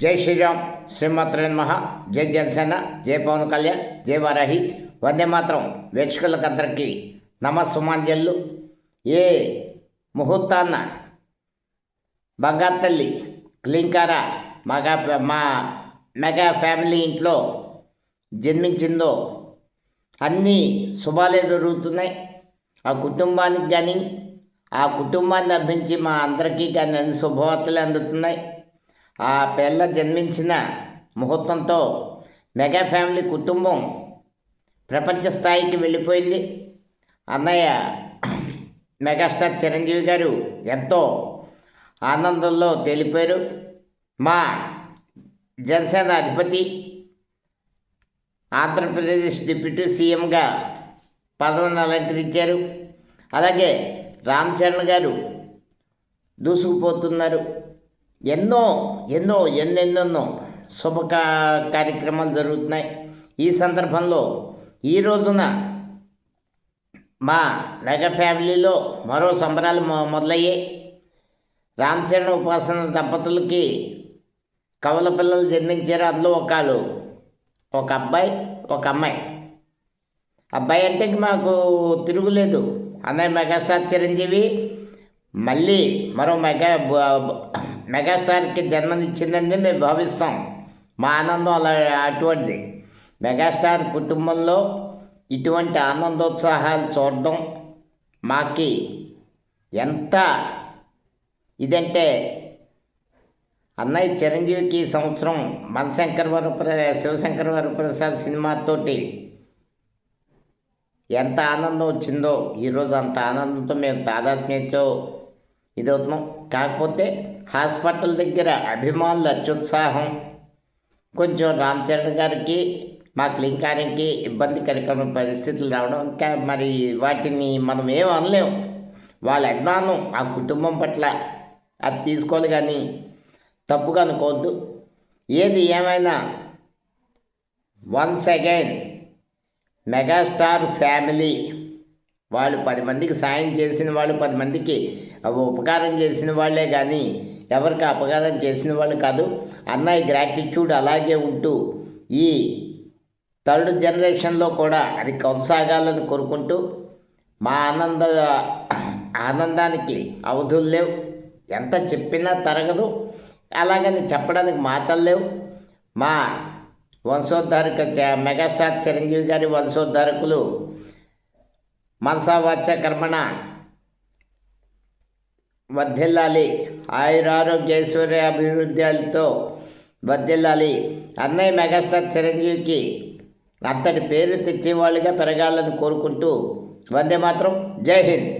జై శ్రీరామ్, శ్రీమాత్రే నమః. జై జనసేన, జై పవన్ కళ్యాణ్, జై వారాహి. వందే మాత్రం వీక్షకులకందరికీ నమస్సుమాంజల్లు. ఏ ముహూర్తాన్న బంగారు క్లీంకార మా మెగా ఫ్యామిలీ ఇంట్లో జన్మించిందో అన్నీ శుభాలే జరుగుతున్నాయి. ఆ కుటుంబానికి కానీ, ఆ కుటుంబాన్ని అభించి మా అందరికీ కానీ అన్ని శుభవార్తలు అందుతున్నాయి. ఆ పిల్ల జన్మించిన ముహూర్తంతో మెగా ఫ్యామిలీ కుటుంబం ప్రపంచ స్థాయికి వెళ్ళిపోయింది. అన్నయ్య మెగాస్టార్ చిరంజీవి గారు ఎంతో ఆనందంలో తేలిపోయారు. మా జనసేన అధిపతి ఆంధ్రప్రదేశ్ డిప్యూటీ సీఎంగా పదవిని అలంకరించారు. అలాగే రామ్ చరణ్ గారు దూసుకుపోతున్నారు. ఎన్నెన్నో శుభ కార్యక్రమాలు జరుగుతున్నాయి. ఈ సందర్భంలో ఈ రోజున మా మెగా ఫ్యామిలీలో మరో సంబరాలు మొదలయ్యాయి. రామ్ చరణ్ ఉపాసన దంపతులకి కవల పిల్లలు జన్మించారు. అందులో ఒక అబ్బాయి, ఒక అమ్మాయి. అబ్బాయి అంటే మాకు తిరుగులేదు. అన్నయ్య మెగాస్టార్ చిరంజీవి మళ్ళీ మరో మెగాస్టార్కి జన్మనిచ్చిందని మేము భావిస్తాం. మా ఆనందం అటువంటిది. మెగాస్టార్ కుటుంబంలో ఇటువంటి ఆనందోత్సాహాలు చూడడం మాకి ఎంత ఇదంటే, అన్నయ్య చిరంజీవికి ఈ సంవత్సరం శివశంకర వరప్రసాద్ సినిమాతోటి ఎంత ఆనందం వచ్చిందో ఈరోజు అంత ఆనందంతో మేము తాదాత్మ్యంతో ఇదవుతున్నాం. కాకపోతే హాస్పిటల్ దగ్గర అభిమానుల అత్యుత్సాహం కొంచెం రామ్ చరణ్ గారికి మా క్లీంకార్కి ఇబ్బందికరమైన పరిస్థితులు రావడం, ఇంకా మరి వాటిని మనం ఏం అనలేం. వాళ్ళ అభిమానం ఆ కుటుంబం పట్ల అది తీసుకోవాలి, కానీ తప్పుగా అనుకోవద్దు. ఏది ఏమైనా వన్స్ అగైన్ మెగాస్టార్ ఫ్యామిలీ వాళ్ళు 10 మందికి సాయం చేసిన వాళ్ళు, 10 మందికి ఉపకారం చేసిన వాళ్ళే కానీ ఎవరికి అపకారం చేసిన వాళ్ళు కాదు. అన్నయ్య గ్రాటిట్యూడ్ అలాగే ఉంటూ ఈ థర్డ్ జనరేషన్లో కూడా అది కొనసాగాలని కోరుకుంటూ మా ఆనందానికి అవధులు లేవు. ఎంత చెప్పినా తరగదు. అలాగని చెప్పడానికి మాటలు లేవు. మా వంశోద్ధారక మెగాస్టార్ చిరంజీవి గారి వంశోద్ధారకులు మనసా వాచ కర్మణ వర్ధిల్లాలి, ఆయురారోగ్య ఐశ్వర్య అభివృద్ధితో వర్ధిల్లాలి. అన్నయ్య మెగాస్టార్ చిరంజీవికి అంతటి పేరు తెచ్చేవాళ్ళుగా పెరగాలని కోరుకుంటూ వందే మాత్రం. జై హింద్.